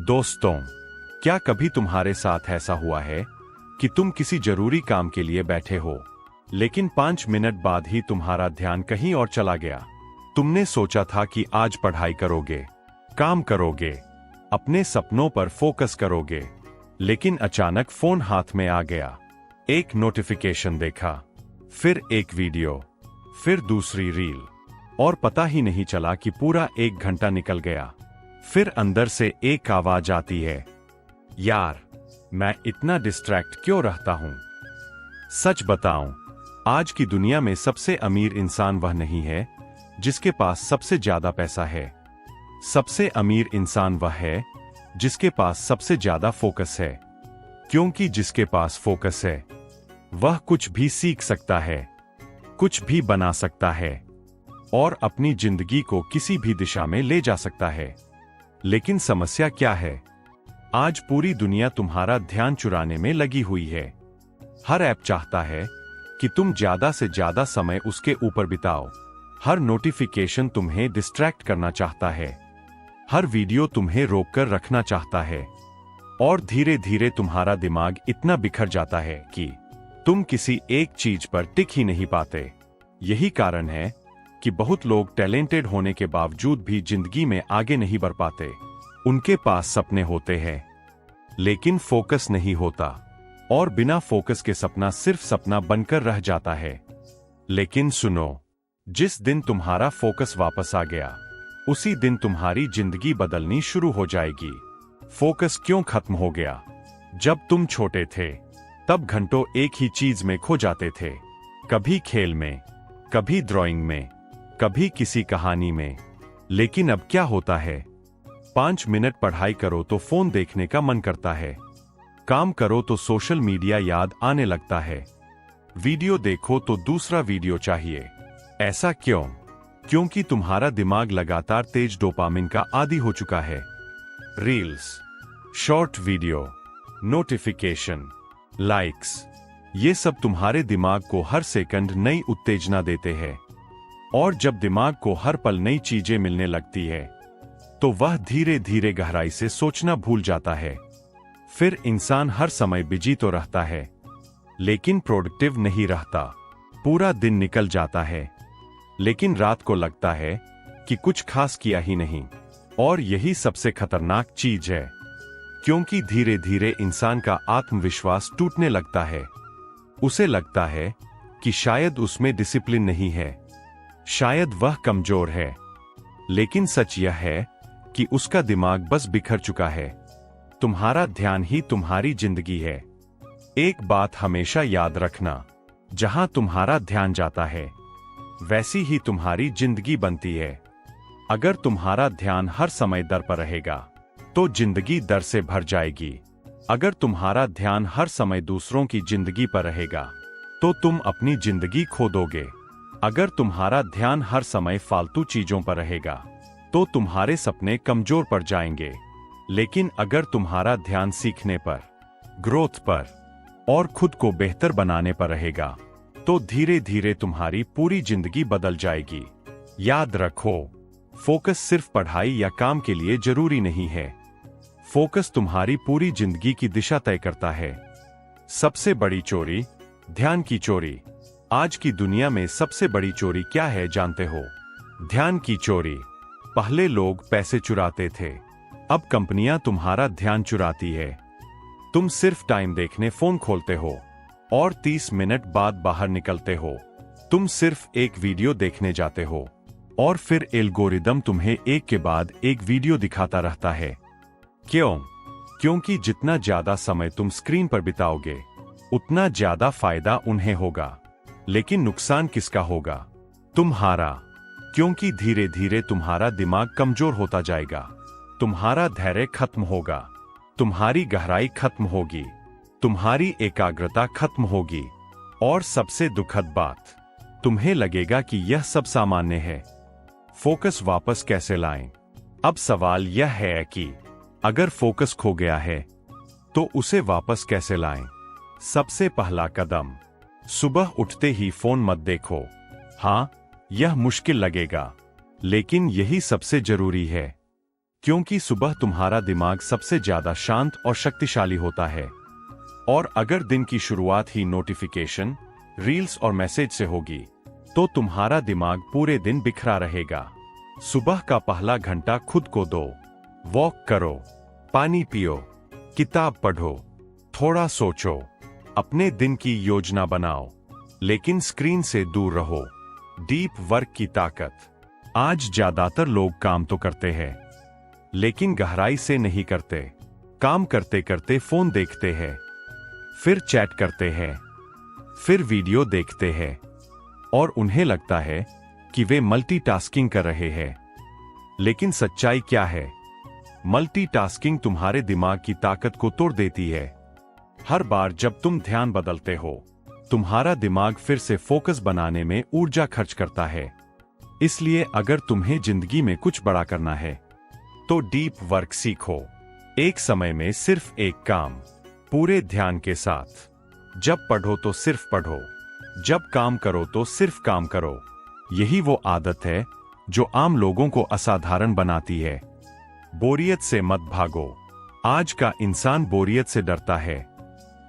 दोस्तों, क्या कभी तुम्हारे साथ ऐसा हुआ है कि तुम किसी जरूरी काम के लिए बैठे हो, लेकिन 5 मिनट बाद ही तुम्हारा ध्यान कहीं और चला गया। तुमने सोचा था कि आज पढ़ाई करोगे, काम करोगे, अपने सपनों पर फोकस करोगे, लेकिन अचानक फोन हाथ में आ गया। एक नोटिफिकेशन देखा, फिर एक वीडियो, फिर दूसरी रील, और पता ही नहीं चला कि पूरा 1 घंटा निकल गया। फिर अंदर से एक आवाज आती है, यार, मैं इतना डिस्ट्रैक्ट क्यों रहता हूं? सच बताऊं, आज की दुनिया में सबसे अमीर इंसान वह नहीं है जिसके पास सबसे ज्यादा पैसा है। सबसे अमीर इंसान वह है जिसके पास सबसे ज्यादा फोकस है, क्योंकि जिसके पास फोकस है वह कुछ भी सीख सकता है, कुछ भी बना सकता है और अपनी जिंदगी को किसी भी दिशा में ले जा सकता है। लेकिन समस्या क्या है? आज पूरी दुनिया तुम्हारा ध्यान चुराने में लगी हुई है। हर ऐप चाहता है कि तुम ज्यादा से ज्यादा समय उसके ऊपर बिताओ। हर नोटिफिकेशन तुम्हें डिस्ट्रैक्ट करना चाहता है, हर वीडियो तुम्हें रोककर रखना चाहता है, और धीरे धीरे तुम्हारा दिमाग इतना बिखर जाता है कि तुम किसी एक चीज पर टिक ही नहीं पाते। यही कारण है कि बहुत लोग टैलेंटेड होने के बावजूद भी जिंदगी में आगे नहीं बढ़ पाते। उनके पास सपने होते हैं, लेकिन फोकस नहीं होता, और बिना फोकस के सपना सिर्फ सपना बनकर रह जाता है। लेकिन सुनो, जिस दिन तुम्हारा फोकस वापस आ गया, उसी दिन तुम्हारी जिंदगी बदलनी शुरू हो जाएगी। फोकस क्यों खत्म हो गया? जब तुम छोटे थे, तब घंटों एक ही चीज में खो जाते थे। कभी खेल में, कभी ड्राइंग में, कभी किसी कहानी में। लेकिन अब क्या होता है? 5 मिनट पढ़ाई करो तो फोन देखने का मन करता है, काम करो तो सोशल मीडिया याद आने लगता है, वीडियो देखो तो दूसरा वीडियो चाहिए। ऐसा क्यों? क्योंकि तुम्हारा दिमाग लगातार तेज डोपामिन का आदी हो चुका है। Reels, short video, notification, likes, ये सब तुम्हारे दिमाग को हर सेकंड नई उत्तेजना देते हैं, और जब दिमाग को हर पल नई चीजें मिलने लगती है, तो वह धीरे धीरे गहराई से सोचना भूल जाता है। फिर इंसान हर समय बिजी तो रहता है, लेकिन प्रोडक्टिव नहीं रहता। पूरा दिन निकल जाता है, लेकिन रात को लगता है कि कुछ खास किया ही नहीं। और यही सबसे खतरनाक चीज है, क्योंकि धीरे धीरे इंसान का आत्मविश्वास टूटने लगता है। उसे लगता है कि शायद उसमें डिसिप्लिन नहीं है, शायद वह कमजोर है। लेकिन सच यह है कि उसका दिमाग बस बिखर चुका है। तुम्हारा ध्यान ही तुम्हारी जिंदगी है। एक बात हमेशा याद रखना, जहां तुम्हारा ध्यान जाता है, वैसी ही तुम्हारी जिंदगी बनती है। अगर तुम्हारा ध्यान हर समय डर पर रहेगा, तो जिंदगी डर से भर जाएगी। अगर तुम्हारा ध्यान हर समय दूसरों की जिंदगी पर रहेगा, तो तुम अपनी जिंदगी खो दोगे। अगर तुम्हारा ध्यान हर समय फालतू चीजों पर रहेगा, तो तुम्हारे सपने कमजोर पड़ जाएंगे। लेकिन अगर तुम्हारा ध्यान सीखने पर, ग्रोथ पर और खुद को बेहतर बनाने पर रहेगा, तो धीरे धीरे तुम्हारी पूरी जिंदगी बदल जाएगी। याद रखो, फोकस सिर्फ पढ़ाई या काम के लिए जरूरी नहीं है। फोकस तुम्हारी पूरी जिंदगी की दिशा तय करता है। सबसे बड़ी चोरी, ध्यान की चोरी। आज की दुनिया में सबसे बड़ी चोरी क्या है जानते हो? ध्यान की चोरी। पहले लोग पैसे चुराते थे, अब कंपनियां तुम्हारा ध्यान चुराती है। तुम सिर्फ टाइम देखने फोन खोलते हो और 30 मिनट बाद बाहर निकलते हो। तुम सिर्फ एक वीडियो देखने जाते हो और फिर एल्गोरिदम तुम्हें एक के बाद एक वीडियो दिखाता रहता है। क्यों? क्योंकि जितना ज्यादा समय तुम स्क्रीन पर बिताओगे, उतना ज्यादा फायदा उन्हें होगा। लेकिन नुकसान किसका होगा? तुम्हारा, क्योंकि धीरे धीरे तुम्हारा दिमाग कमजोर होता जाएगा, तुम्हारा धैर्य खत्म होगा, तुम्हारी गहराई खत्म होगी, तुम्हारी एकाग्रता खत्म होगी, और सबसे दुखद बात, तुम्हें लगेगा कि यह सब सामान्य है। फोकस वापस कैसे लाएं? अब सवाल यह है कि अगर फोकस खो गया है, तो उसे वापस कैसे लाएं? सबसे पहला कदम, सुबह उठते ही फोन मत देखो। हाँ, यह मुश्किल लगेगा, लेकिन यही सबसे जरूरी है। क्योंकि सुबह तुम्हारा दिमाग सबसे ज्यादा शांत और शक्तिशाली होता है। और अगर दिन की शुरुआत ही नोटिफिकेशन, रील्स और मैसेज से होगी तो तुम्हारा दिमाग पूरे दिन बिखरा रहेगा। सुबह का पहला घंटा खुद को दो, वॉक करो, पानी पियो, किताब पढ़ो, थोड़ा सोचो, अपने दिन की योजना बनाओ, लेकिन स्क्रीन से दूर रहो। डीप वर्क की ताकत। आज ज्यादातर लोग काम तो करते हैं, लेकिन गहराई से नहीं करते। काम करते करते फोन देखते हैं, फिर चैट करते हैं, फिर वीडियो देखते हैं, और उन्हें लगता है कि वे मल्टीटास्किंग कर रहे हैं। लेकिन सच्चाई क्या है? मल्टीटास्किंग तुम्हारे दिमाग की ताकत को तोड़ देती है। हर बार जब तुम ध्यान बदलते हो, तुम्हारा दिमाग फिर से फोकस बनाने में ऊर्जा खर्च करता है। इसलिए अगर तुम्हें जिंदगी में कुछ बड़ा करना है तो डीप वर्क सीखो। एक समय में सिर्फ एक काम, पूरे ध्यान के साथ। जब पढ़ो तो सिर्फ पढ़ो, जब काम करो तो सिर्फ काम करो। यही वो आदत है जो आम लोगों को असाधारण बनाती है। बोरियत से मत भागो। आज का इंसान बोरियत से डरता है।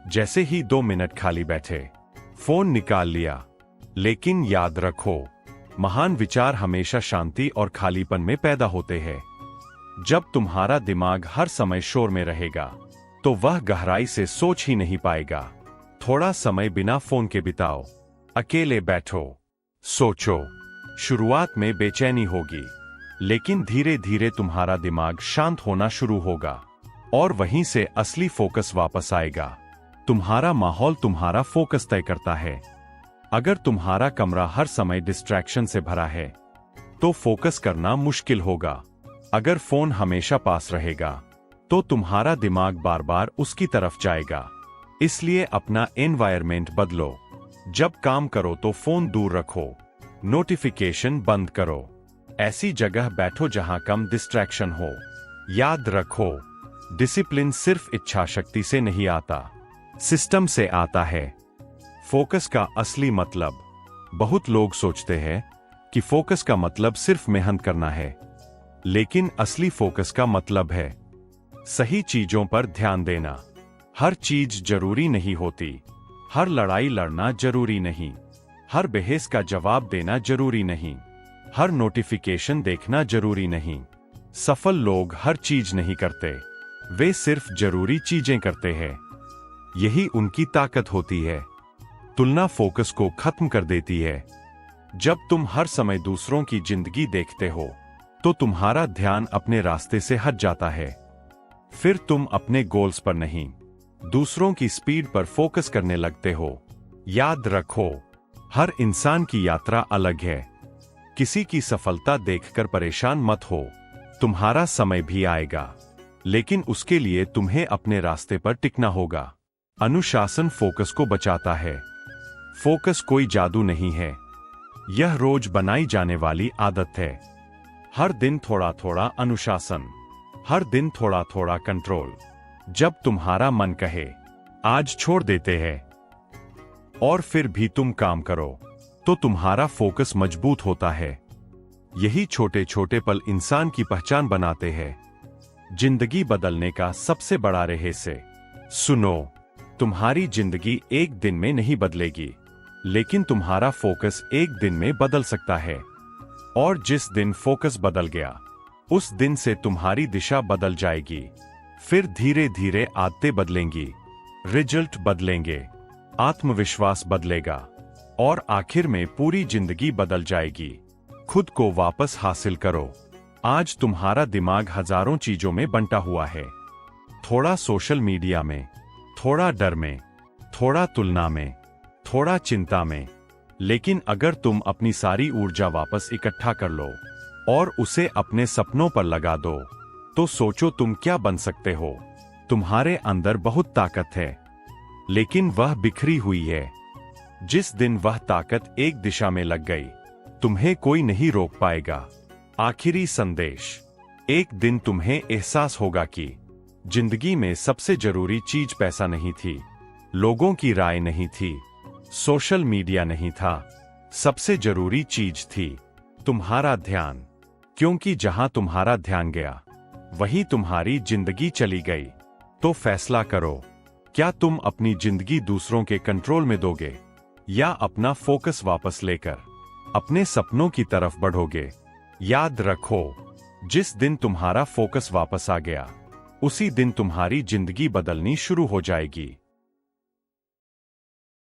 जैसे ही 2 मिनट खाली बैठे, फोन निकाल लिया। लेकिन याद रखो, महान विचार हमेशा शांति और खालीपन में पैदा होते हैं। जब तुम्हारा दिमाग हर समय शोर में रहेगा तो वह गहराई से सोच ही नहीं पाएगा। थोड़ा समय बिना फोन के बिताओ, अकेले बैठो, सोचो। शुरुआत में बेचैनी होगी, लेकिन धीरे धीरे तुम्हारा दिमाग शांत होना शुरू होगा और वहीं से असली फोकस वापस आएगा। तुम्हारा माहौल तुम्हारा फोकस तय करता है। अगर तुम्हारा कमरा हर समय डिस्ट्रैक्शन से भरा है तो फोकस करना मुश्किल होगा। अगर फोन हमेशा पास रहेगा तो तुम्हारा दिमाग बार बार उसकी तरफ जाएगा। इसलिए अपना एनवायरनमेंट बदलो। जब काम करो तो फोन दूर रखो, नोटिफिकेशन बंद करो। ऐसी जगह बैठो जहां कम डिस्ट्रैक्शन हो। याद रखो, डिसिप्लिन सिर्फ इच्छा शक्ति से नहीं आता, सिस्टम से आता है। फोकस का असली मतलब। बहुत लोग सोचते हैं कि फोकस का मतलब सिर्फ मेहनत करना है, लेकिन असली फोकस का मतलब है सही चीजों पर ध्यान देना। हर चीज जरूरी नहीं होती, हर लड़ाई लड़ना जरूरी नहीं, हर बहस का जवाब देना जरूरी नहीं, हर नोटिफिकेशन देखना जरूरी नहीं। सफल लोग हर चीज नहीं करते, वे सिर्फ जरूरी चीजें करते हैं। यही उनकी ताकत होती है। तुलना फोकस को खत्म कर देती है। जब तुम हर समय दूसरों की जिंदगी देखते हो तो तुम्हारा ध्यान अपने रास्ते से हट जाता है। फिर तुम अपने गोल्स पर नहीं, दूसरों की स्पीड पर फोकस करने लगते हो। याद रखो, हर इंसान की यात्रा अलग है। किसी की सफलता देखकर परेशान मत हो। तुम्हारा समय भी आएगा, लेकिन उसके लिए तुम्हें अपने रास्ते पर टिकना होगा। अनुशासन फोकस को बचाता है। फोकस कोई जादू नहीं है, यह रोज बनाई जाने वाली आदत है। हर दिन थोड़ा थोड़ा अनुशासन, हर दिन थोड़ा थोड़ा कंट्रोल। जब तुम्हारा मन कहे आज छोड़ देते हैं, और फिर भी तुम काम करो, तो तुम्हारा फोकस मजबूत होता है। यही छोटे छोटे पल इंसान की पहचान बनाते हैं। जिंदगी बदलने का सबसे बड़ा रहस्य। सुनो, तुम्हारी जिंदगी एक दिन में नहीं बदलेगी, लेकिन तुम्हारा फोकस एक दिन में बदल सकता है। और जिस दिन फोकस बदल गया, उस दिन से तुम्हारी दिशा बदल जाएगी। फिर धीरे धीरे आदतें बदलेंगी, रिजल्ट बदलेंगे, आत्मविश्वास बदलेगा, और आखिर में पूरी जिंदगी बदल जाएगी। खुद को वापस हासिल करो। आज तुम्हारा दिमाग हजारों चीजों में बंटा हुआ है। थोड़ा सोशल मीडिया में, थोड़ा डर में, थोड़ा तुलना में, थोड़ा चिंता में। लेकिन अगर तुम अपनी सारी ऊर्जा वापस इकट्ठा कर लो और उसे अपने सपनों पर लगा दो, तो सोचो तुम क्या बन सकते हो। तुम्हारे अंदर बहुत ताकत है, लेकिन वह बिखरी हुई है। जिस दिन वह ताकत एक दिशा में लग गई, तुम्हें कोई नहीं रोक पाएगा। आखिरी संदेश। एक दिन तुम्हें एहसास होगा कि जिंदगी में सबसे जरूरी चीज पैसा नहीं थी, लोगों की राय नहीं थी, सोशल मीडिया नहीं था। सबसे जरूरी चीज थी तुम्हारा ध्यान। क्योंकि जहां तुम्हारा ध्यान गया, वही तुम्हारी जिंदगी चली गई। तो फैसला करो, क्या तुम अपनी जिंदगी दूसरों के कंट्रोल में दोगे या अपना फोकस वापस लेकर अपने सपनों की तरफ बढ़ोगे। याद रखो, जिस दिन तुम्हारा फोकस वापस आ गया, उसी दिन तुम्हारी जिंदगी बदलनी शुरू हो जाएगी।